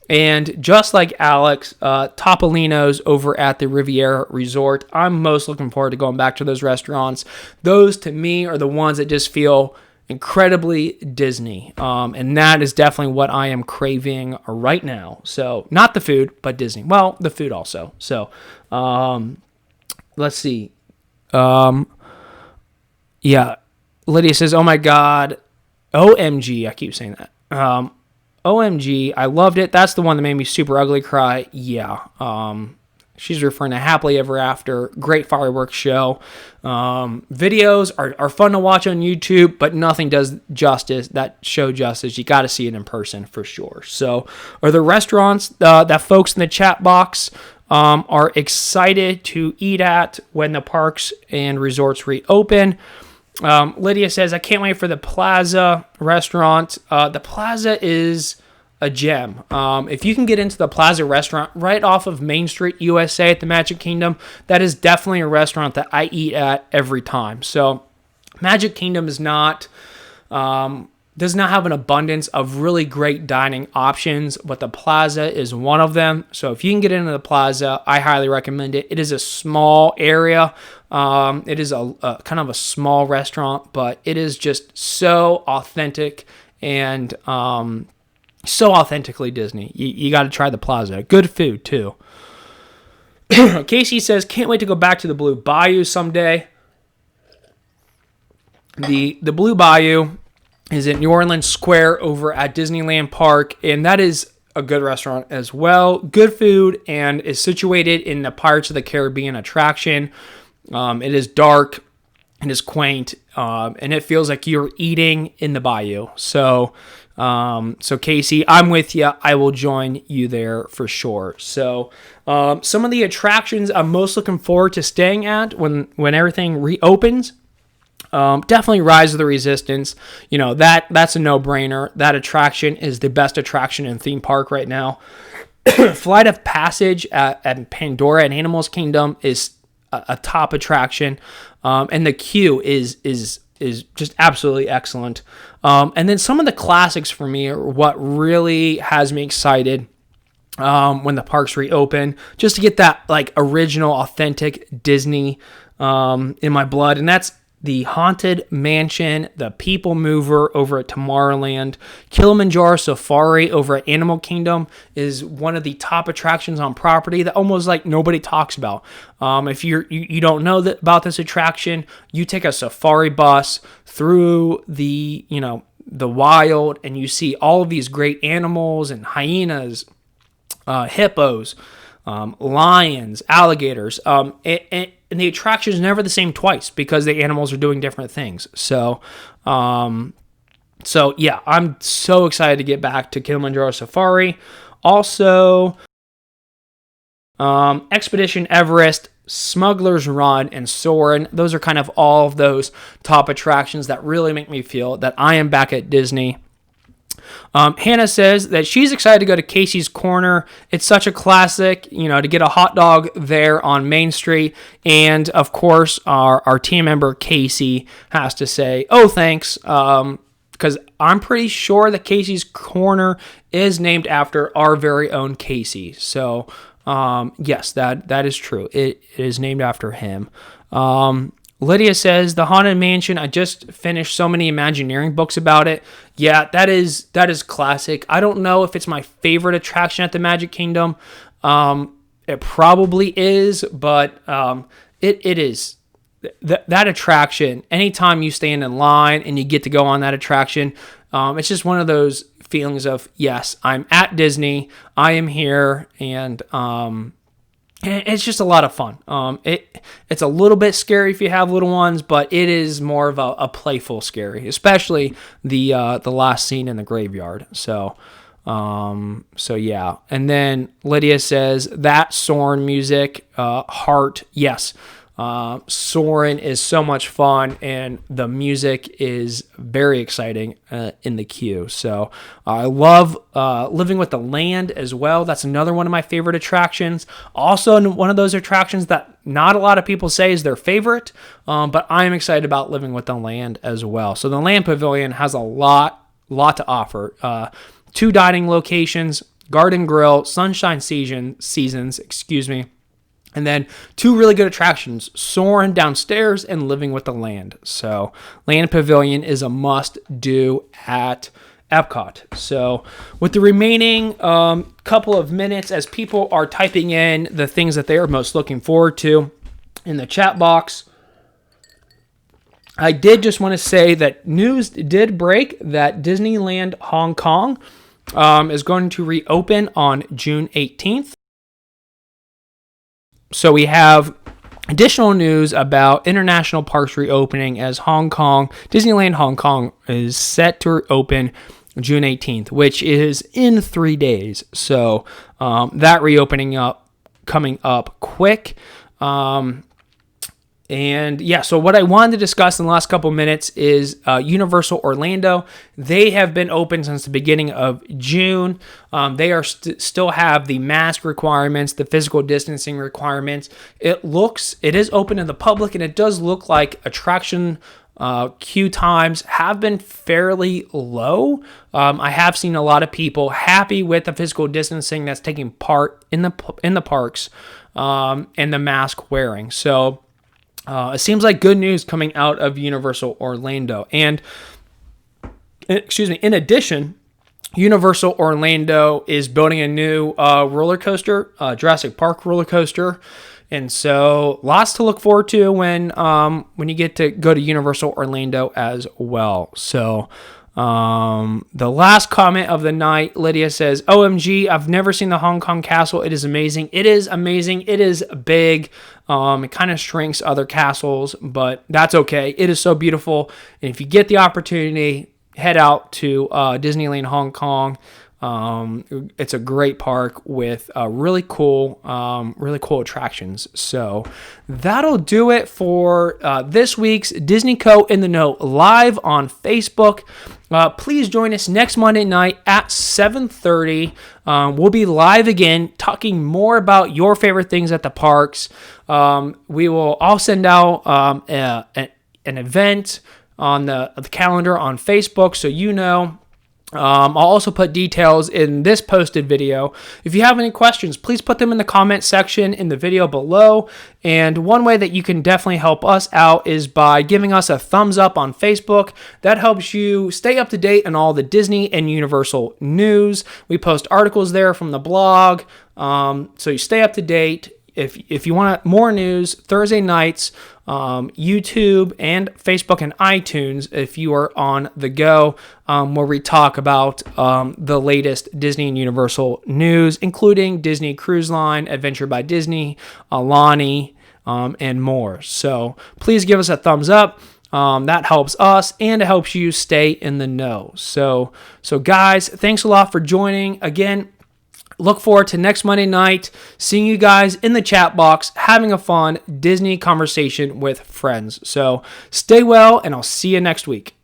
And just like Alex, Topolino's over at the Riviera Resort. I'm most looking forward to going back to those restaurants. Those, to me, are the ones that just feel incredibly Disney. And that is definitely what I am craving right now. So, not the food, but Disney. Well, the food also. So, let's see. Lydia says, oh my God, OMG. I keep saying that. OMG, I loved it. That's the one that made me super ugly cry. Yeah. She's referring to Happily Ever After. Great fireworks show. Videos are fun to watch on YouTube, but nothing does that show justice. You got to see it in person for sure. So, are the restaurants that folks in the chat box are excited to eat at when the parks and resorts reopen? Lydia says, I can't wait for the Plaza restaurant. The Plaza is a gem. If you can get into the Plaza restaurant right off of Main Street, USA at the Magic Kingdom, that is definitely a restaurant that I eat at every time. So Magic Kingdom does not have an abundance of really great dining options, but the Plaza is one of them. So if you can get into the Plaza, I highly recommend it. It is a small area. It is a kind of a small restaurant, but it is just so authentic and so authentically Disney. You got to try the Plaza. Good food too. Casey says, can't wait to go back to the Blue Bayou someday. The Blue Bayou is at New Orleans Square over at Disneyland Park, and that is a good restaurant as well. Good food, and is situated in the Pirates of the Caribbean attraction. It is dark, it is quaint, and it feels like you're eating in the bayou. So Casey, I'm with you. I will join you there for sure. So some of the attractions I'm most looking forward to staying at when everything reopens. Definitely Rise of the Resistance. That's a no-brainer. That attraction is the best attraction in theme park right now. Flight of Passage at Pandora and Animals Kingdom is a top attraction, and the queue is just absolutely excellent. And then some of the classics for me are what really has me excited when the parks reopen, just to get that like original, authentic Disney in my blood, and that's the Haunted Mansion, the People Mover over at Tomorrowland, Kilimanjaro Safari over at Animal Kingdom is one of the top attractions on property that almost like nobody talks about. If you don't know about this attraction, you take a safari bus through the wild, and you see all of these great animals and hyenas, hippos, lions, alligators, and the attraction is never the same twice because the animals are doing different things. So yeah, I'm so excited to get back to Kilimanjaro Safari. Also, Expedition Everest, Smuggler's Run, and Soarin'. Those are kind of all of those top attractions that really make me feel that I am back at Disney. Hannah says that she's excited to go to Casey's Corner. It's such a classic, to get a hot dog there on Main Street. And, of course, our team member Casey has to say, oh, thanks, because I'm pretty sure that Casey's Corner is named after our very own Casey. So, yes, that is true. It is named after him. Lydia says, the Haunted Mansion, I just finished so many Imagineering books about it. Yeah, that is classic. I don't know if it's my favorite attraction at the Magic Kingdom. It probably is, but it is. That attraction, anytime you stand in line and you get to go on that attraction, it's just one of those feelings of, yes, I'm at Disney, I am here, and it's just a lot of fun. It's a little bit scary if you have little ones, but it is more of a playful scary, especially the last scene in the graveyard. So yeah. And then Lydia says that Soarin' music, Heart, yes. Soarin' is so much fun, and the music is very exciting in the queue. So I love Living with the Land as well. That's another one of my favorite attractions. Also one of those attractions that not a lot of people say is their favorite, but I'm excited about Living with the Land as well. So the Land Pavilion has a lot to offer. 2 dining locations, Garden Grill, Sunshine Seasons, and then 2 really good attractions, Soarin' downstairs and Living with the Land. So Land Pavilion is a must-do at Epcot. So with the remaining couple of minutes, as people are typing in the things that they are most looking forward to in the chat box, I did just want to say that news did break that Disneyland Hong Kong is going to reopen on June 18th. So we have additional news about international parks reopening as Disneyland Hong Kong is set to open June 18th, which is in 3 days. So that reopening coming up quick. And yeah, so what I wanted to discuss in the last couple minutes is Universal Orlando. They have been open since the beginning of June. They are still have the mask requirements, the physical distancing requirements. It is open to the public, and it does look like attraction queue times have been fairly low. I have seen a lot of people happy with the physical distancing that's taking part in the parks and the mask wearing. So it seems like good news coming out of Universal Orlando. And In addition, Universal Orlando is building a new roller coaster, Jurassic Park roller coaster. And so lots to look forward to when you get to go to Universal Orlando as well. So the last comment of the night, Lydia says, OMG, I've never seen the Hong Kong castle. It is amazing. It is amazing. It is big. It kind of shrinks other castles, but that's okay. It is so beautiful. And if you get the opportunity, head out to Disneyland Hong Kong. It's a great park with really cool attractions. So that'll do it for this week's Disney Co. in the Know live on Facebook. Please join us next Monday night at 7:30. We'll be live again talking more about your favorite things at the parks. I'll send out an event on the calendar on Facebook, so you know. I'll also put details in this posted video. If you have any questions, please put them in the comment section in the video below. And one way that you can definitely help us out is by giving us a thumbs up on Facebook. That helps you stay up to date on all the Disney and Universal news. We post articles there from the blog, so you stay up to date. If you want more news, Thursday nights, YouTube and Facebook and iTunes, if you are on the go, where we talk about the latest Disney and Universal news, including Disney Cruise Line, Adventure by Disney, Alani, and more. So please give us a thumbs up. That helps us and it helps you stay in the know. So guys, thanks a lot for joining. Again, look forward to next Monday night, seeing you guys in the chat box, having a fun Disney conversation with friends. So stay well, and I'll see you next week.